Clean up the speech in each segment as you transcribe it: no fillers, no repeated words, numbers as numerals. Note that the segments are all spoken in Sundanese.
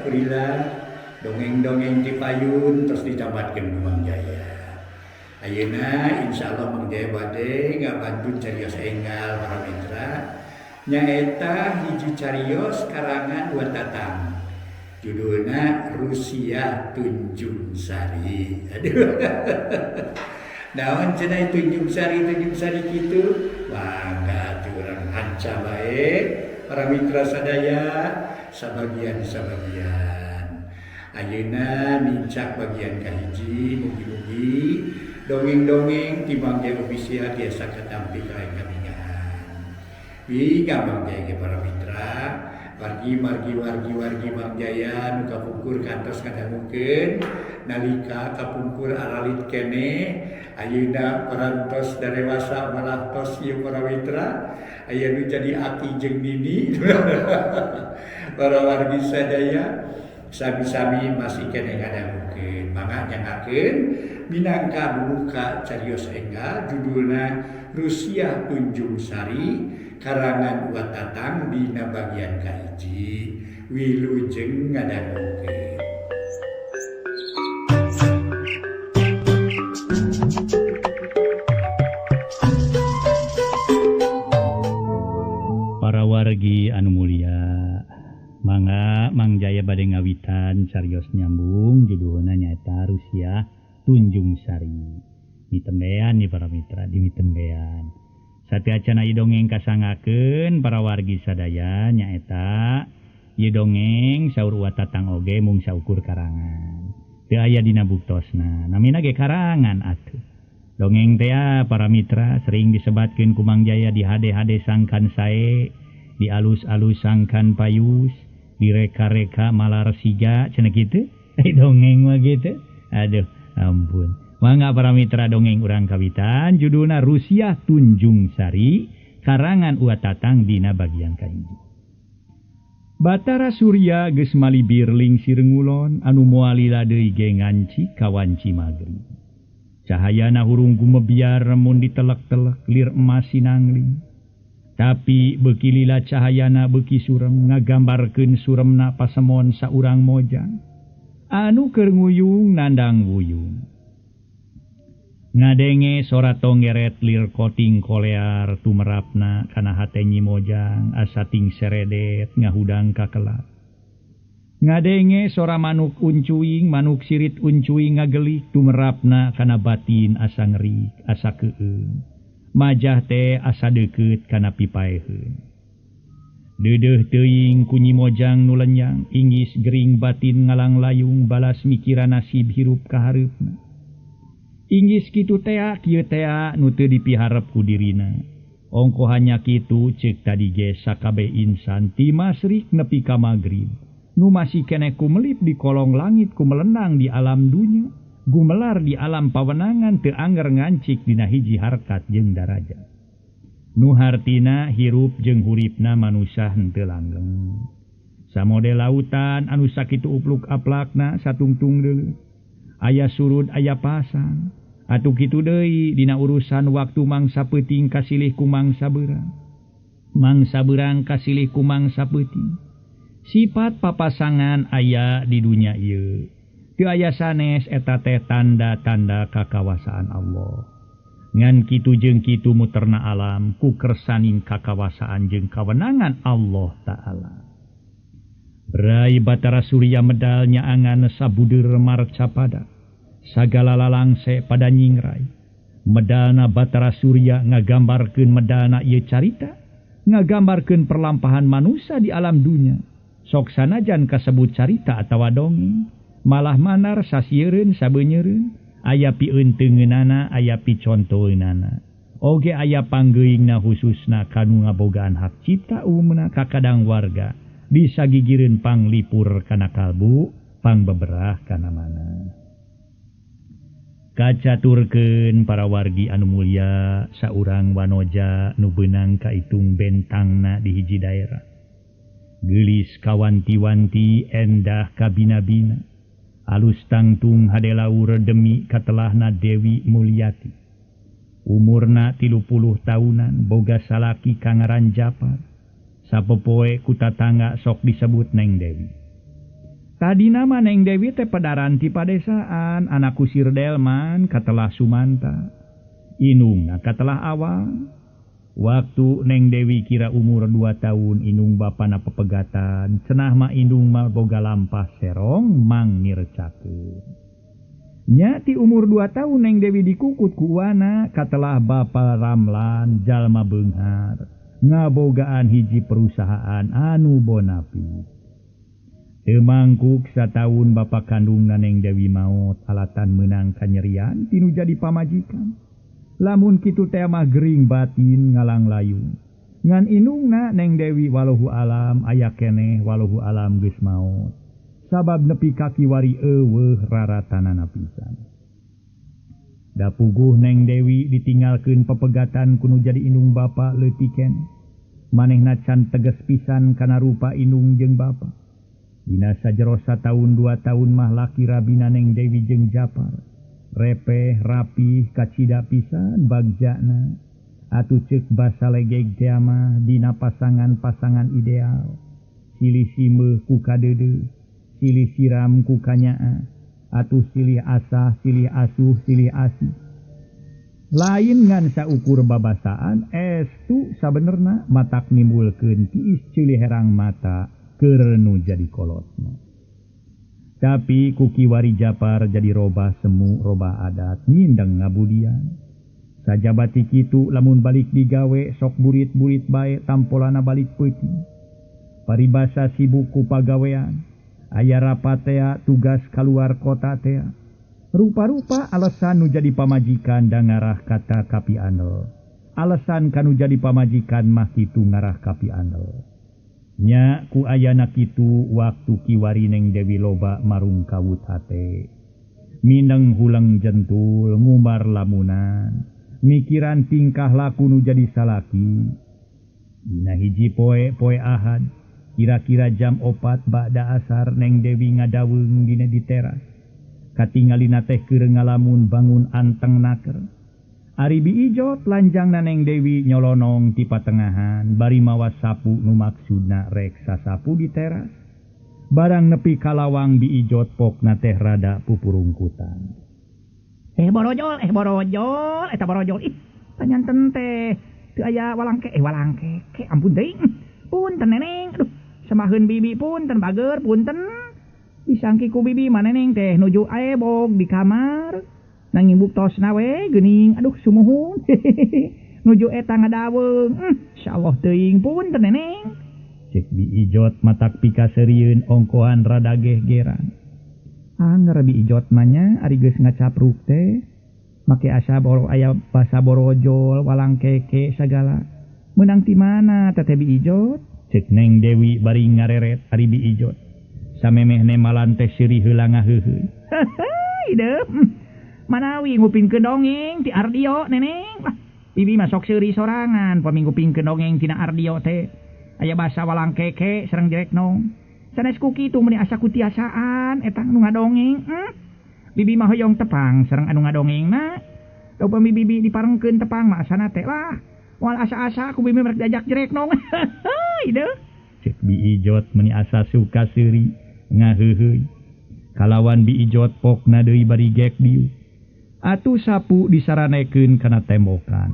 Alhamdulillah dongeng-dongeng di payun terus ditamatkan ku Mang Jaya. Ayeuna insyaallah Mang Jaya bade ngabantu carios enggal para mitra. Nyaeta hiji carios karangan Watatang. Judulna Rusia Tunjung Sari. Aduh. Naon cenah Tunjung Sari kitu? Mangga teu urang hanca bae para mitra sadaya sabagian. Ayeuna mincak bagian kahiji mugi-mugi dongeng-dongeng ti Mang Jaya official tiasa katampi ka kabingahan. Biga Mang Jaya para mitra, wargi Mang Jaya nu kapungkur kantos kadangukeun nalika kapungkur aralit kene ayeuna parantos darewasa malah tos ieu para mitra aya nu jadi aki jeung nini para wargi sadaya sami-sami masih kene ngadangukeun mangga nyangakeun minangka buka carios enggal judulna Rusia Tunjung Sari karangan Watatang dina bagian kahiji wilujeng ngadangukeun. Para wargi anu mulia, mangga Mang Jaya bade ngawitan carios nyambung judulna nyaeta Rusia Tunjung Sari. Mitembean nih para mitra di mitembean. Sateacana ieu dongeng kasangakeun para wargi sadaya nyaeta ieu dongeng saur Watatang oge mung saukur karangan. Teu aya dina buktosna, namina ge karangan atuh. Dongeng teh para mitra sering disebatkeun ku Mang Jaya di hade-hade sangkan sae, di alus-alus sangkan payus, di reka-reka malar siga cenah kitu. Dongeng mah gitu. Aduh, ampun. Mangga para mitra dongeng urang kawitan judulna Rusia Tunjung Sari karangan Watatang dina bagian kahiji. Batara Surya geus malibir lingsir ngulon anu moal lila deui ge nganci kawanci magrib. Cahayana hurung gumebiar mun ditelek-telek lir emas sinangling. Tapi beuki lila cahayana beuki surem ngagambarkeun suremna pasemon saurang mojang. Anu keur nguyung nandang wuyung. Ngadenge sora tonggeret lir koting kolear tumerapna kana hate nyi mojang asa ting seredet ngahudang kakelak. Ngadenge sora manuk uncuing manuk sirit uncuing ngagelik tumerapna kana batin asa ngeri asa keueung. Majah teh asa deukeut kana pipaeheun. Deudeuh teuing ku nyi mojang nu lenyang inggis gering batin ngalang layung balas mikiran nasib hirup kahareupna. Inggis kitu tea kieu tea nu teu dipiharep ku dirina. Ongko hanya kitu ceuk tadi ge sakabe insan ti masrik nepi ka magrib. Nu masih kene kumelip di kolong langit kumelenang di alam dunya, gumelar di alam pawenangan teu anger ngancik dina hiji harkat jeung darajat. Nu hartina hirup jeung huripna manusia henteu langgeng. Samode lautan anu sakitu upluk aplakna satungtung deuleu. Aya surud aya pasang. Atuh kitu deui dina urusan waktu mangsa peuting kasilih ku mangsa beurang. Mangsa beurang kasilih ku mangsa peuting. Sifat papasangan aya di dunia ieu. Teu aya sanes eta teh tanda-tanda kakawasaan Allah. Ngan kitu jeung kitu muterna alam ku kersaning kakawasaan jeung kawenangan Allah Ta'ala. Berai Batara Surya medal nyaangan sabudur marcapada. Sagala lalangse pada nyingrai. Medalna Batara Surya ngagambarkeun medalna ieu carita, ngagambarkeun perlampahan manusia di alam dunya. Sok sanajan kasebut carita atawa dongeng, malah manar sasiereun sabeunyereun, aya pieunteungeunana, aya picontoeunana. Oge aya panggeuingna khususna kanu ngabogaan hak cipta umumna ka kadang warga. Bisa gigireun panglipur kana kalbu, pangbeberah kana mana. Kacaturkeun para wargi anu mulia saurang wanoja nu beunang kaitung bentangna di hiji daerah. Geulis kawanti-wanti endah kabina-bina. Alus tangtung hadelaur demi katelahna Dewi Mulyati. Umurna 30 tahunan boga salaki kangaran Japar. Sapopoe ku tatangga sok disebut Neng Dewi. Tadi nama Neng Dewi teh pedaran ti padesaan, anak kusir delman katelah Sumanta. Inung katelah awal. Waktu Neng Dewi kira umur 2 tahun inung bapana pepegatan, cenah mah inung mah boga lampah serong mang nircakeun. Nya ti umur 2 tahun Neng Dewi dikukut ku wana katelah bapa Ramlan jalma beunghar, ngabogaan hiji perusahaan anu bonafit. Teu mangkuk satahun bapa kandung Neng Dewi maot alatan meunang kanyerian tinu jadi pamajikan. Lamun kitu teh mah gering batin ngalang layung. Ngan inungna Neng Dewi walahu alam aya keneh walahu alam geus maot. Sabab nepi ka kiwari eueuh raratanana pisan. Da puguh Neng Dewi ditinggalkeun pepegatan kuno jadi inung bapa leutik keneh. Manehna can teges pisan kana rupa inung jeung bapa. Dina sajero sataun 2 tahun mah laki rabina Neng Dewi jeung Japar. Repeh, rapih, kacida pisan bagjana. Atuh ceuk basa legeg teh mah dina pasangan-pasangan ideal. Silih simeuh ku kadeudeut, silih siram ku kanyaa. Atuh silih asah, silih asuh, silih asih. Lain ngan saukur babasaan, estu sabenerna matak nimbulkeun tiis ceulih herang mata. Keur nu jadi kolotna. Tapi ku kiwari Japar jadi robah semu robah adat mindeng ngabudian. Sajabati kitu lamun balik digawe sok burit-burit bae tampolana balik peuting. Paribasa sibuk ku pagawean. Aya rapat tea tugas kaluar kota tea. Rupa-rupa alasan nu jadi pamajikan da ngarah kata kapi andel. Alasan kanu jadi pamajikan mah kitu ngarah kapi andel. Nya ku ayana kitu waktu kiwari Neng Dewi loba marung kawut hate. Mineng hulang jentul ngumbar lamunan. Mikiran tingkah laku nu jadi salaki. Dina hiji poe ahad. Kira-kira jam 4 ba'da asar Neng Dewi ngadaweung dina di teras. Katingalina teh keur ngalamun bangun anteng naker. Ari Biijot lanjang Neng Dewi nyolonong ti patengahan bari mawa sapu nu maksudna rek sasapu di teras. Barang nepi kalawang Biijot pokna teh rada pupurungkutan. Borojol, eta borojol. Ih, panyanten teh teu aya walangke, walangke. Ampun teuing. Punten Neneng. Aduh, samaheun bibi punten bager, punten. Disangki ku bibi maneneng teh nuju aebog di kamar. Nanging buktosna we geuning aduh sumuhun. Nuju eta ngadaweung. Insyaallah teuing punten Neneng. Cek Biijot matak pikaseurieun ongkohan rada gehgeran. Angger Biijot mah nya ari geus ngacapruk teh make asa aya basa borojol walangkeke sagala. Meunang ti mana teh Biijot? Cek Neng Dewi bari ngareret ari Biijot. Samemehne malan teh seuri heula ngaheuheun. Hideuk. Manawi ngupingkeun dongeng ti Ardio Neneng. Bibi masok seuri sorangan pami ngupingkeun dongeng tina Ardio teh. Aya basa walangkeke sareng jereknong. Sanes ku kitu meuni asa kutiasaan eta nu ngadongeng. Bibi mah hoyong tepang sareng anu ngadongengna. Da upami bibi diparengkeun tepang mah asana teh lah. Moal asa-asa ku bibi merek diajak jereknong. Hideuk. Cek Biijot meuni asa suka seuri ngaheuheuy. Kalawan Biijot pokna deui bari gek diu. Atuh sapu disaranekeun kana tembokan.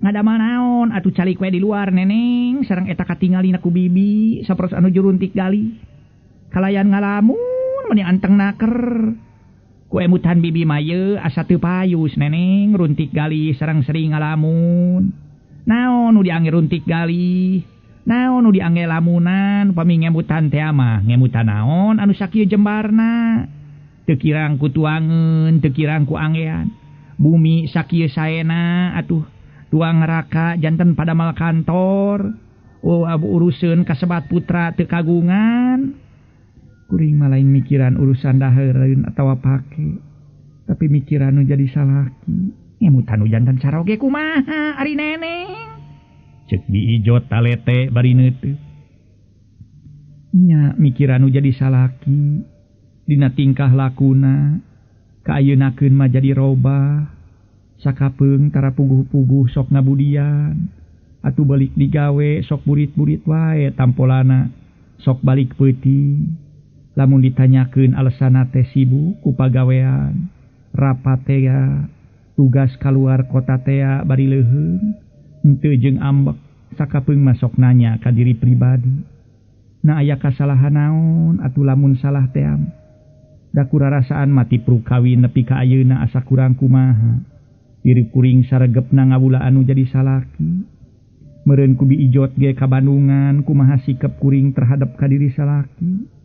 Ngadamel naon atuh calik we di luar Neneng sareng eta katingalina ku bibi saperos anu juruntik gali. Kalayan ngalamun meuni anteng naker. Ku emutan bibi maye asa teu payus Neneng runtik gali sareng sering ngalamun. Naon nu diangge runtik gali? Naon nu diangge lamunan pami ngemutan teh mah ngemutan naon anu sakieu jembarna? Teu kirang ku tuangeun, teu kirang ku anggean. Bumi sakieu saena atuh tuang neraka janten padamal kantor. Oh abu uruseun kasebat putra teu kagungan. Kuring mah lain mikiran urusan daheureun atawa pake. Tapi mikiran nu jadi salaki. Ngemutan nu janten saroge kumaha ari Neneng? Cek Biijot talete bari neuteuk. Nya mikiran nu jadi salaki. Dina tingkah lakuna kaayeunakeun mah jadi robah. Sakapeung tara puguh-puguh sok ngabudian. Atuh balik digawe sok burit-burit wae tampolana sok balik peuting. lamun ditanyakeun alasana teh sibuk ku pagawean, rapat teh tugas kaluar kota teh bari leuheung, henteu jeung ambek sakapeung masok nanya ka diri pribadi. Na aya kasalahan naon atuh lamun salah teh am. Da kurarasaan mati pru kawin nepi ka ayeuna asa kurang kumaha. Diri kuring saregepna ngawula anu jadi salaki. Meureun ku biijot ge ka Bandungan kumaha sikap kuring terhadap ka diri salaki.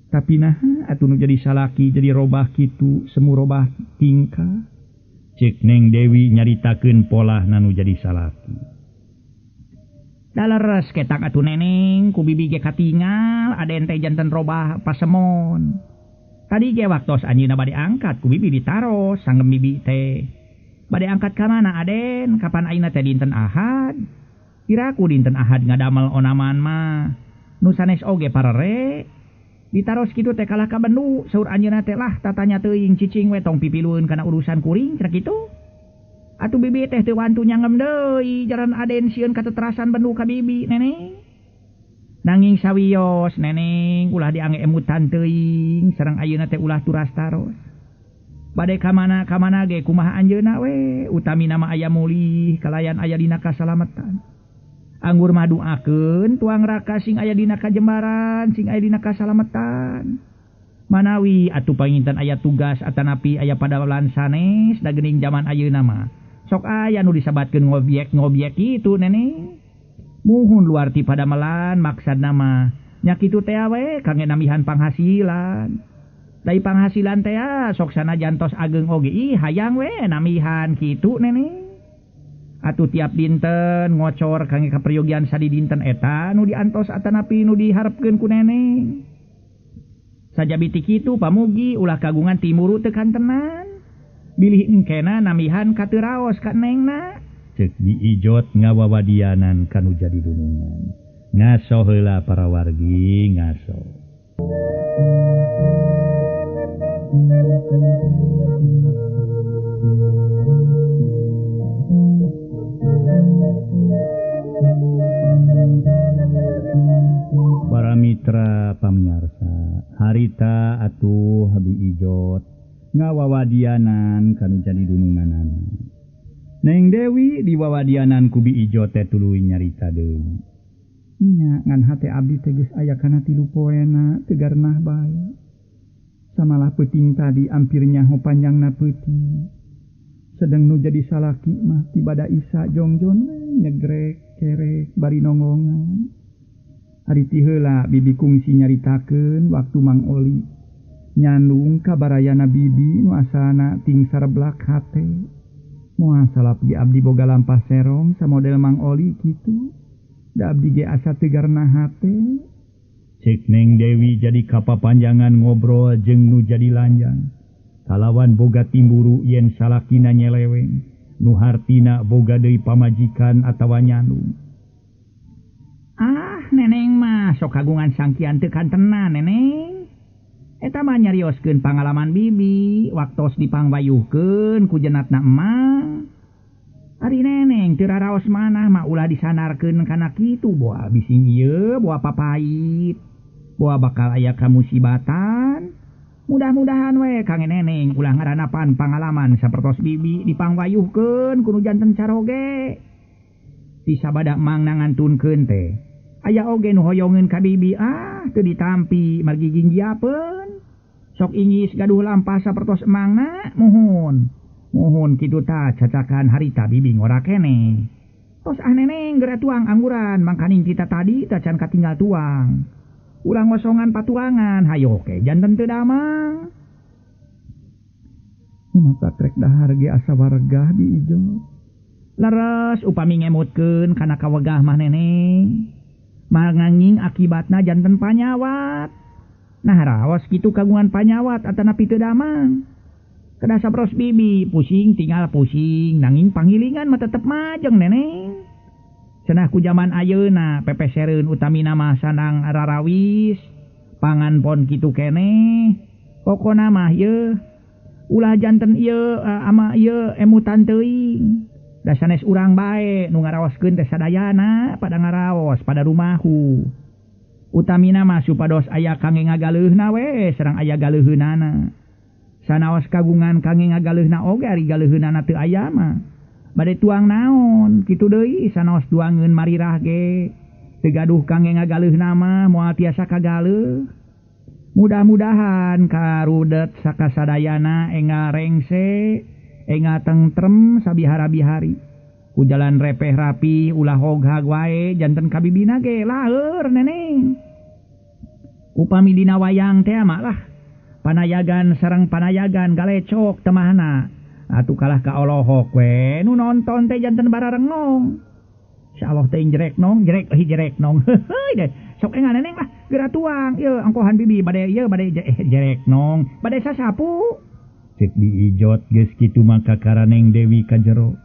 Tapi naha atuh nu jadi salaki jadi robah kitu semu robah tingkah. Ceuk Neng Dewi nyaritakeun polah nanu jadi salaki. Daleres ketak atuh neneng ku bibi ge katingal aden teh janten robah pasemon. Tadi ge waktos anjeunna bade angkat ku bibi ditaros sanggem bibi teh. Bade angkat ka mana aden? Kapan ayeuna teh dinten Ahad? Kiraku dinten Ahad ngadamel onaman mah. Nu sanes oge parere. Ditaros kitu teh kalah ka bendu saur anjeunna teh lah tatanya teuing cicing we tong pipilueun kana urusan kuring cenah kitu. Atuh bibi teh teu wantu nyangem deui jaran aden sieun kateterasan bendu ka bibi neneng. Nanging sawios neneng ulah diangge emutan teuing sareng ayeuna teh ulah turas taros. Bade ka mana ge kumaha anjeunna we utamina mah aya mulih kalayan aya dina kasalametan. Anggur mah duakeun tuang raka sing aya dina kajembaran sing aya dina kasalametan. Manawi atuh panginten aya tugas atanapi aya padawalan sanes da geuning zaman ayeuna mah. Sok aya nu disabatkeun ngobyek kitu neneng. Muhun luar ti padamelan maksudna mah nya kitu teh we kangge nambihan panghasilan. Dari panghasilan teh sok sanajan tos ageng oge hayang we nambihan kitu neneng. Atuh tiap dinten ngocor kangge kapriyogian sadi dinten eta nu diantos atanapi nu diharepkeun ku neneng. Sajabiti kitu pamugi ulah kagungan timuru teu kantenan. Bilih engkena nambihan ka teu raos ka nengna. Ceuk diijot ngawawadianan kanu jadi dunungan. Ngaso heula para wargi ngaso. Para mitra pamiarsa, harita atuh habi ijot ngawawadianan kanu jadi dununganana. Neng Dewi diwawadianan ku bi ijot teh tuluy nyarita deui. Nya ngan hate abdi teh geus aya kana 3 poena tegarnah bae. Samalah peuting tadi ampir nyaho panjangna peuting. Sedeng nu jadi salaki mah tibada isa jongjon nyegrek kerek bari nongongan. Ari ti heula bibi kungsi nyaritakeun waktu Mang Oli nyandung kabarayana bibi nu asana ting sareblak hate. Moal salapi abdi boga lampah serong samodel Mang Oli kitu. Da abdi ge asa tegarna hate. Ceuk Neng Dewi jadi kapapanjangan ngobrol jeung nu jadi lanjang. Kalawan boga timburu yen salakina nyeleweng, nu hartina boga deui pamajikan atawa nyandung. Ah, neneng mah sok kagungan sangkian teu kantenan neneng. Eta mah nyarioskeun pangalaman bibi waktos dipangwayuhkeun ku jenatna emang. Ari neneng teu raraos manah mah ulah disanarkeun kana kitu boa bising ieu boa papait. Boa bakal aya kamusibatan. Mudah-mudahan we kangge neneng ulah ngaranapan pangalaman sapertos bibi dipangwayuhkeun kudu janten caroge. Ti sabada mang nangantunkeun teh aya oge nu hoyongeun ka bibi teu ditampi margi ginggiapeun. Sok inggis gaduh lampah sapertos emangna muhun kitu tah cacakan harita bibi ngora keneh. Tos neneng geura tuang angguran mangkaning kita tadi tah can katinggal tuang. Ulah ngosongan patuangan, hayo ke janten teu damang. Mata trek dahar ge asa wargah di ijo. Laras upami ngemutkeun kana kawegah mah neneng. Manganging akibatna janten panyawat. Nah raos kitu kagungan panyawat atanapi teu damang. Kedah sabros bibi pusing tinggal pusing nanging panghilingan mah tetep majeng neneng. Cenah ku zaman ayeuna pepesereun utamina mah sanang rarawis, pangan pon kitu keneh. Pokona mah ieu ulah janten ieu ama ieu emutan teuing. Da sanes urang bae nu ngaraoskeun teh sadayana pada ngaraos pada rumahu. Utamina mah supados aya kangge ngagaleuhna we sareng aya galeuheunana. Sanaos kagungan kangge ngagaleuhna oge ari galeuheunana teu aya mah. Bade tuang naon kitu deui sanaos tuangeun marirah ge. Teu gaduh kangge ngagaleuhna mah moal tiasa kagaleuh. Mudah-mudahan karudet sakasadayana engal rengse, engal tentrem sabihara-bihari. Ku jalan repeh rapi ulah hoghag wae janten kabibina ge laeur neneng. Upami dina wayang teh mah lah panayagan sareng panayagan galecok temahna. Atuh kalah ka Allahok we nu nonton teh janten bararengong. Insyaallah teh jerek nong heuh deh sok engan neneng lah geura tuang ieu angkohan bibi bade ieu bade jerek nong bade sasapu. Cek diijot geus kitu maka karaneng Dewi ka jero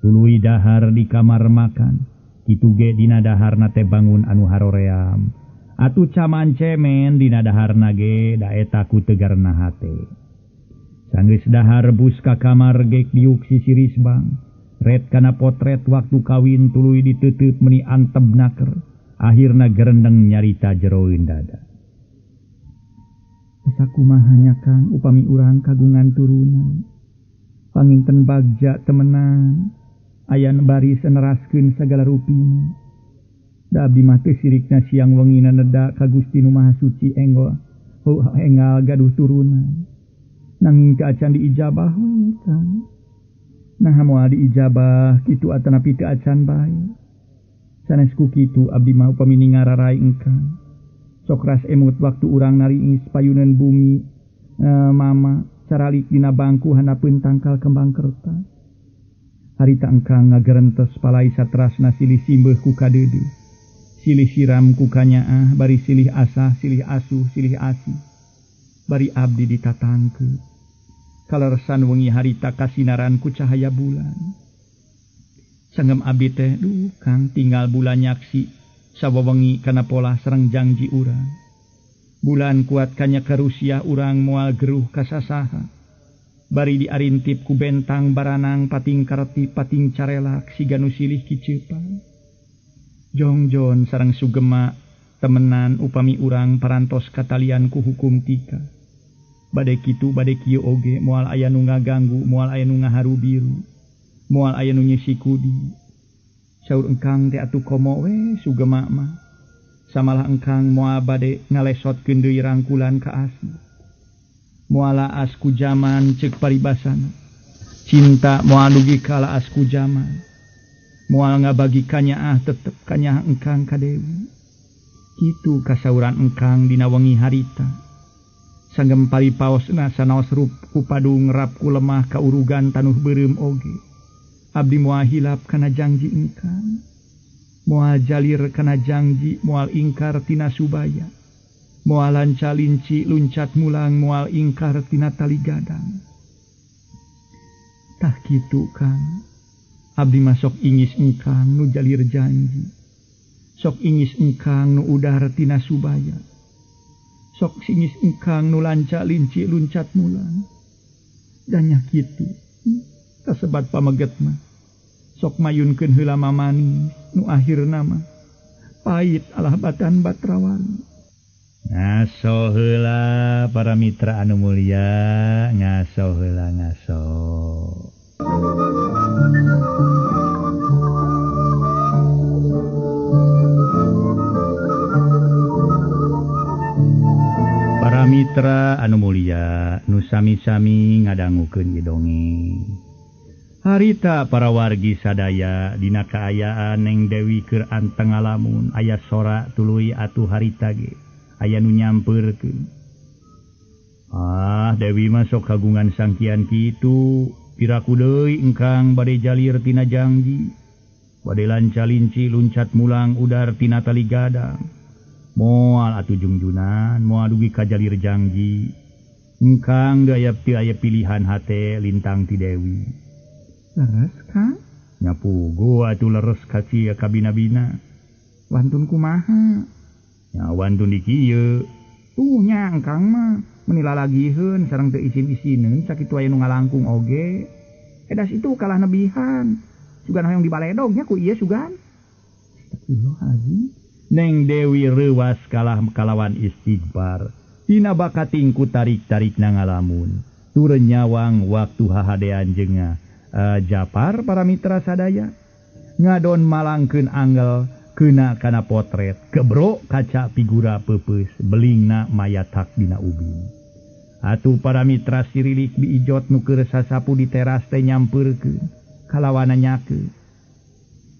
tuluy dahar di kamar makan kitu ge dina daharna teh bangun anu haroream. Atuh caman cemen dina daharna ge da eta ku tegarna hate. Sanggeus dahar bus ka kamar ge diuk si Sirisbang. Red kana potret waktu kawin tuluy diteuteut meuni anteb naker. Akhirna gerendeng nyarita jeroeun dada. Sakumaha nya Kang upami urang kagungan turunan. Panginten bagja temenan. Ayan baris neraskeun sagala rupina. Da abdi mah teu sirikna siang wengina neda ka Gusti Nu Maha Suci enggal gaduh turunan. Nanging teu acan diijabah we Kang. Nah moal diijabah kitu atanapi teu acan bae. Sanesku kitu abdi mah upami ningararai engkang. Sok ras emut waktu urang nariis payuneun bumi mama caralik dina bangku handapeun tangkal kembang kertas. Harita engkang ngagerentos palai satrasna silih simbeuh ku kadeudeut. Silih siram ku kanyaah bari silih asah silih asuh silih asih. Bari abdi ditatangkeun. Kaleresan wengi harita kasinaran ku cahaya bulan. Sanggem abdi teh duh Kang tinggal bulan nyaksi sawewengi kana pola sareng janji urang. Bulan kuat kanya karusiah urang moal geruh kasasaha. Bari diarintip ku bentang baranang pating kareti pating carelak siga nu silih kiceupang. Jongjon sareng sugema temenan upami urang parantos katalian ku hukum tika. Bade kitu bade kieu oge moal aya nu ngaganggu moal aya nu ngaharu biru moal aya nu nyisi kudi. Saur engkang teh atuh komo we sugema mah. Samalah engkang moal bade ngalesotkeun deui rangkulan ka asih. Moal laas ku jaman ceuk paribasana. Cinta moal dugi ka laas ku jaman. Moal ngabagi kanyaah tetep kanyaah engkang ka Dewi. Kitu kasauran engkang dina wengi harita. Sanggem paripaosna sanaos rup ku padu ngerap ku lemah kaurugan tanuh beureum oge. Abdi moal hilap kana janji engkang. Moal jalir kana janji moal ingkar tina subaya. Moal lanca-linci luncat mulang moal ingkar tina tali gadang. Tah kitu Kang. Abdi masok ingis engkang nu jalir janji. Sok ingis engkang nu udar tina subaya. Sok singis engkang nu lanca linci luncat mulang. Danya kitu. Kasebat pameget mah. Sok mayunkeun heula mamani nu akhirna mah pait alah batan batrawali. Ngaso heula para mitra anu mulia, ngaso heula ngaso. Para mitra anu mulia nu sami-sami ngadangukeun ieu dongeng. Harita para wargi sadaya dina kaayaan Neng Dewi keur anteng ngalamun aya sora tuluy atuh harita ge aya nu nyampeurkeun. Dewi mah sok kagungan sangkian kitu, piraku deui engkang bade jalir tina janji, bade lanca-linci luncat mulang udar tina tali gadang. Moal atuh jungjunan, moal dugi ka jalir janji. Engkang teu aya pilihan hate lintang ti Dewi. Leres Kang? Nyapugo atuh leres ka sia kabina-bina. Wantun kumaha? Nya wantun di kieu. Nya engkang mah menilalagiheun sareng teu isin-isineun sakitu aya nu ngalangkung oge. Edas itu kalah nebihan. Sugan hoyong dibaledognya ku ieu sugan. Astagfirullahaladzim. Neng Dewi rewas kalah kalawan istighbar. Tina bakatingku tarik-tarik na ngalamun. Turun nyawang waktu hahadean jenga. Japar para mitra sadaya. Ngadon malangkeun anggel kena kana potret. Kebrok kaca figura pepes. Belingna mayat hak dina ubin. Atuh para mitra sirilik diijot nu keur sasapu di teras teh nyampeurkeun. Kalawana nyakeun.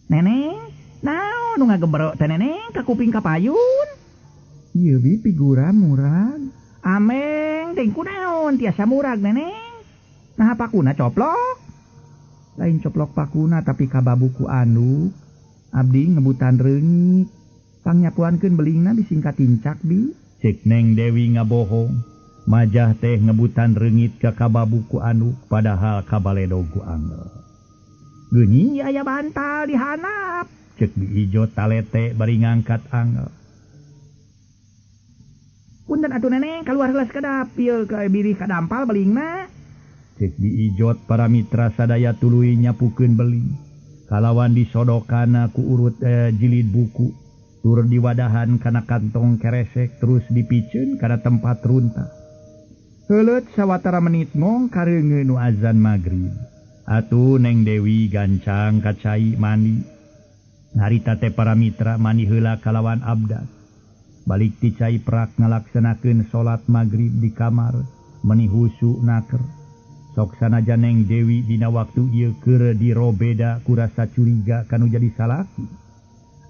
Neneng, naon nu ngagembrok teh neneng ka kuping kapayun? Ieu bi figura murag. Ameng, teuing kunaon tiasa murag neneng? Nah pakuna coplok? Lain coplok pakuna tapi kababuku anu. Abdi ngebutan reungit. Pangnyapuankeun belingna disingkat tincak bi. Cek Neng Dewi ngabohong. Majah teh ngebutan reungit ka kababuku anu padahal kabaledogu angel. Geuni aya bantal di hanap. Cek diijo talete bari ngangkat angel. Punten atuh neneng kaluar heula sakedap ieu ke birih kadampal belingna. Cek diijot para mitra sadaya tuluy nyapukeun beling. Kalawan disodokana ku urut jilid buku. Tur diwadahan kana kantong keresek terus dipikeun kana tempat runtah. Heuleut sawatara menit ngong kareungeun nu azan magrib. Atuh Neng Dewi gancang kacai mandi. Harita teh para mitra mani heula kalawan abdas. Balik ti cai prak ngalaksanakeun salat magrib di kamar meni husu naker. Sok sanajan Neng Dewi dina waktu ieu keur dirobeda ku rasa curiga kanu jadi salaki.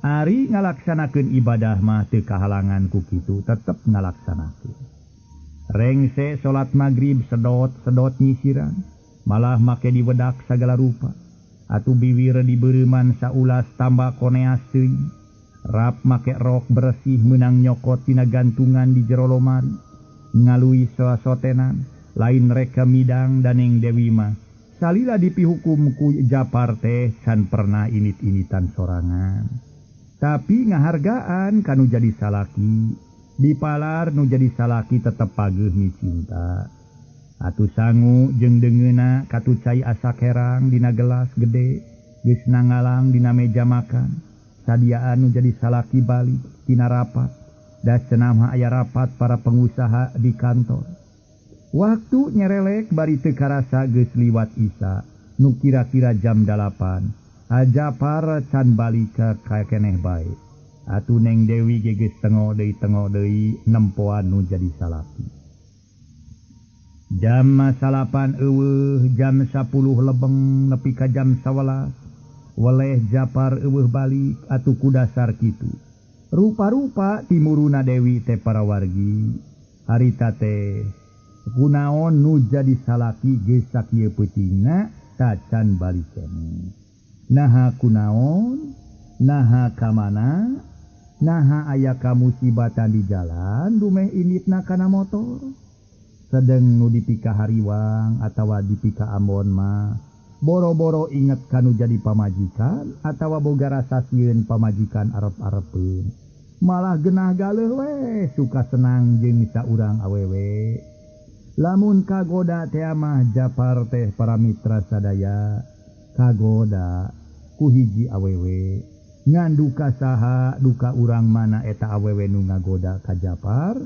Ari ngalaksanakeun ibadah mah teu kahalangan ku kitu tetep ngalaksanakeun. Rengse salat magrib sedot nyisiran. Malah make diwedak sagala rupa. Atuh biwir dibeureman saulas tambah koneas teuing. Rap make rok bersih menang nyokot tina gantungan di jero lomari. Ngalui soasotenan, lain reka midang dan Neng Dewi mah. Salila dipihukum ku Japar teh can pernah init-initan sorangan. Tapi ngahargaan kanu jadi salaki. Dipalar nu jadi salaki tetep pageuh mi cinta. Atuh sangu jeung deungeuna katucai asa kerang dina gelas gede. Geus nangalang dina meja makan. Sadiaan nu jadi salaki balik tina rapat. Da cenah aya rapat para pengusaha di kantor. Waktu nyerelek bari teu karasa geus liwat isya. Nu kira-kira jam 8. Japar can balik ka keneh bae. Atuh Neng Dewi geus tengo deui nempoan nu jadi salaki. Jam 8 eueuh jam 10 lebeng nepi ka jam 11. Weleh Japar eueuh balik atuh ku dasar kitu. Rupa-rupa timuruna Dewi teh para wargi. Harita teh kunaon nu jadi salaki geus sakieu peutingna tacan balik keneh. Naha kunaon? Naha ka mana? Naha aya ka musibatan di jalan dumeh inditna kana motor. Sedeng nu dipika hariwang atawa dipika Ambon mah boro-boro inget kanu jadi pamajikan atawa boga rasa sieun pamajikan arep-arepeun. Malah genah galeuh we suka senang jeung saurang awewe. Lamun kagoda teh mah Japar teh para mitra sadaya kagoda ku hiji awewe. Ngan duka saha duka urang mana eta awewe nu ngagoda ka Japar.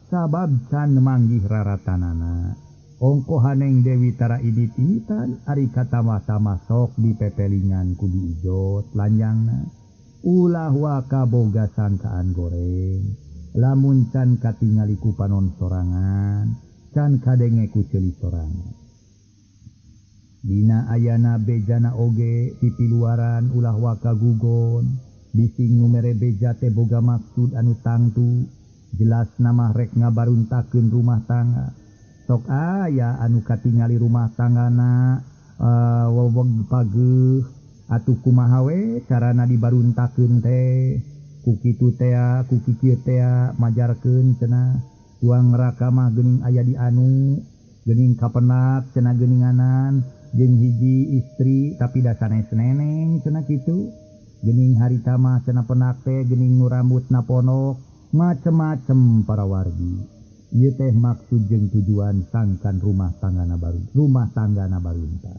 Sabab can manggih raratanana. Ongkohan Neng Dewi tara idit-initan ari katama-tama sok dipepelingan ku diijot lanjangna. Ulah waka boga sangkaan goreng. Lamun can katingali ku panon sorangan, can kadenge ku ceuli sorangan. Dina ayana bejana oge pipiluaran ulah waka gugon. Bising numere beja teh boga maksud anu tangtu. Jelas nama rek ngabaruntakeun rumah tangga. Sok aya anu katingali rumah tanggana weweg pageuh atuh kumaha we carana dibaruntakeun teh. Ku kitu teh ku kieu teh majarkeun cenah. Tuang neraka mah geuning aya di anu, geuning kapenak cenah geuninganan jeung hiji istri tapi da sanes neneng cenah kitu. Geuning harita mah cenah penak teh geuning nu rambutna ponok. Macem-macem para wargi. Ieu teh maksud jeung tujuan sangkan rumah tanggana baruntar.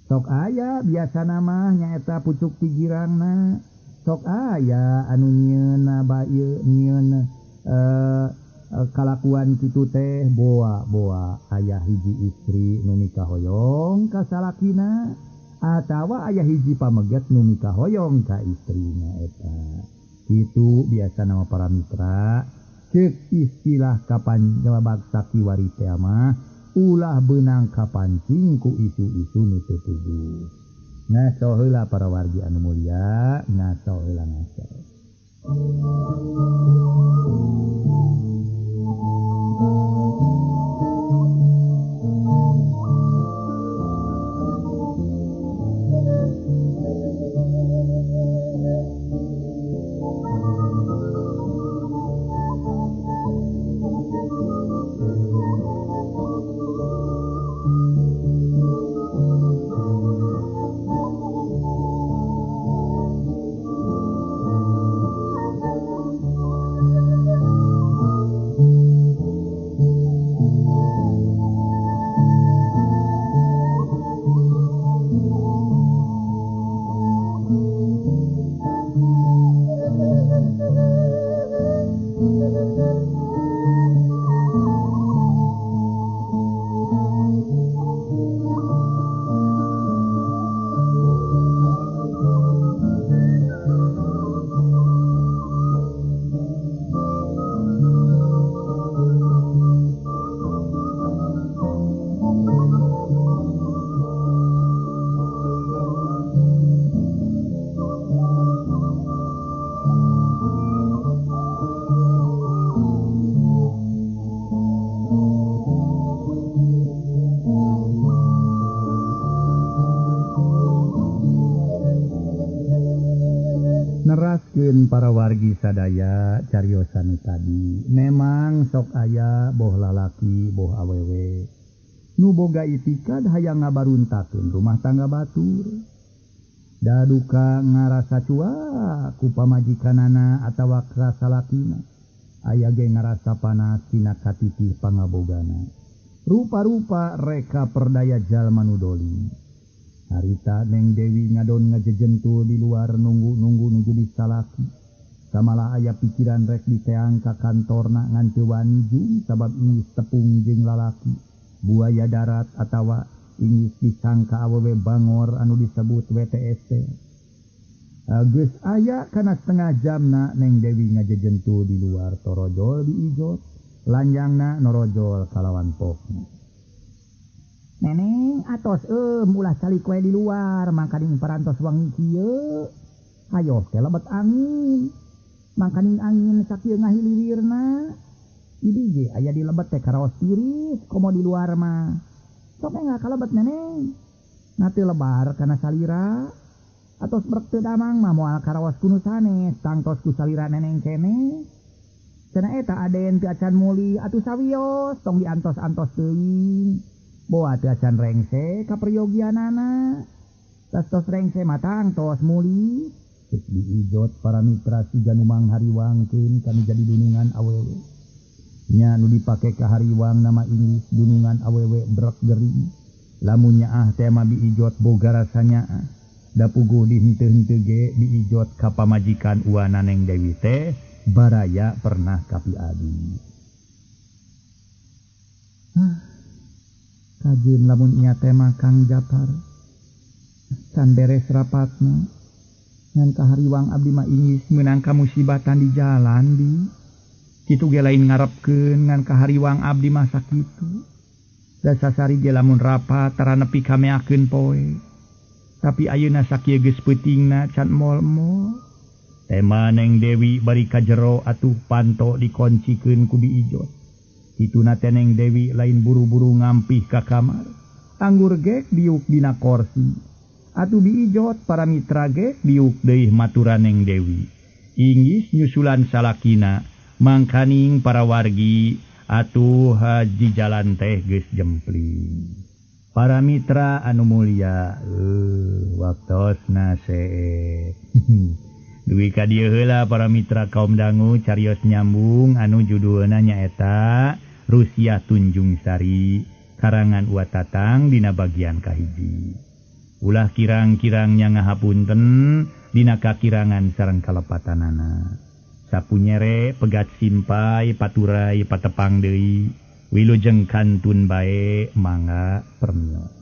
Sok aya biasana mah nyaeta pucuk tigirangna. sok aya anu nyeuna bae nyeuna kalakuan kitu teh boa aya hiji istri nu nikah hoyong ka salakina atawa aya hiji pameget nu nikah hoyong ka istrina eta. Itu biasa nama para mitra cek istilah kapan baksa kiwari teh mah ulah beunang kapancing ku isu-isu nu teu tubuh. Ngaso heula para wargi anu mulia, ngaso heula ngaso. Neraskeun para wargi sadaya cariosan tadi memang sok aya boh lalaki boh awewe nu boga itikad hayang ngabaruntakeun rumah tangga batur da duka ngarasa cuak ku pamajikanana atawa ka salakina aya ge ngarasa panas tina katitih pangabogana rupa-rupa reka perdaya jalma nu dolim. Harita Neng Dewi ngadon ngajejentul di luar nunggu nuju di salaki. Samalah aya pikiran rek diteang ka kantorna ngan teu wani jung sabab ingis tepung jeung lalaki. Buaya darat atawa ingis disangka awewe bangor anu disebut WTST. Geus aya kana setengah jamna Neng Dewi ngajejentul di luar torojol di ijot. Lanjangna norojol kalawan pokna. Neneng atos ulah cali kue di luar mangkaning parantos wangi kieu. Hayo teh lebet angin. Mangkaning angin sakieu ngahiliwirna. Idi ge aya di lebet teh karaos tiris komo di luar mah. Sok enggak kalebet neneng. Nate lebar kana salira. Atos brek teu damang mah moal karaos kuno sanes tangtos ku salira neneng kene. Cenah eta aden teu acan muli atuh sawios tong diantos-antos teuing. Boa teu acan rengse kaperyogianana. Tas-tos rengse matang tos muli. Geus diijot para mitra siga nu manghariwangkeun kanu jadi dunungan awewe. Nya nu dipake ka hariwang nama Inggris dunungan awewe brek gering. Lamun nyaah teh mah diijot boga rasanya. Da puguh dihenteu-henteu ge diijot ka pamajikan uwana Neng Dewi teh baraya pernah kapi adi. Kajeun lamun nya teh mah Kang Japar. Can beres rapatna. Ngan kahariwang abdi mah ingis meunang kamusibatan di jalan di. Kitu ge lain ngarepkeun ngan kahariwang abdi mah sakitu. Da sasari ge lamun rapat tara nepi kameakeun poe. Tapi ayeuna sakieu geus peutingna can mol-mol. Tema Neng Dewi bari ka jero atuh panto dikoncikeun ku diijot. Ituna teh Neng Dewi lain buru-buru ngampih ka kamar. Anggur gek diuk dina kursi. Atuh diijot para mitra gek diuk deui maturan Neng Dewi. Inggis nyusulan salakina. Mangkaning para wargi atuh haji jalan teh geus jempling. Para mitra anu mulia, waktosna see. Duwi ka dieu heula para mitra kaum dangu carios nyambung anu judulna nyaeta Rusia Tunjung Sari karangan Uwa Tatang dina bagian kahiji. Ulah kirang-kirangnya ngahapunten dina kakirangan sareng kalepatanana. Sapunyere pegat simpai paturai patepang deui wilujeng kantun bae mangga permio.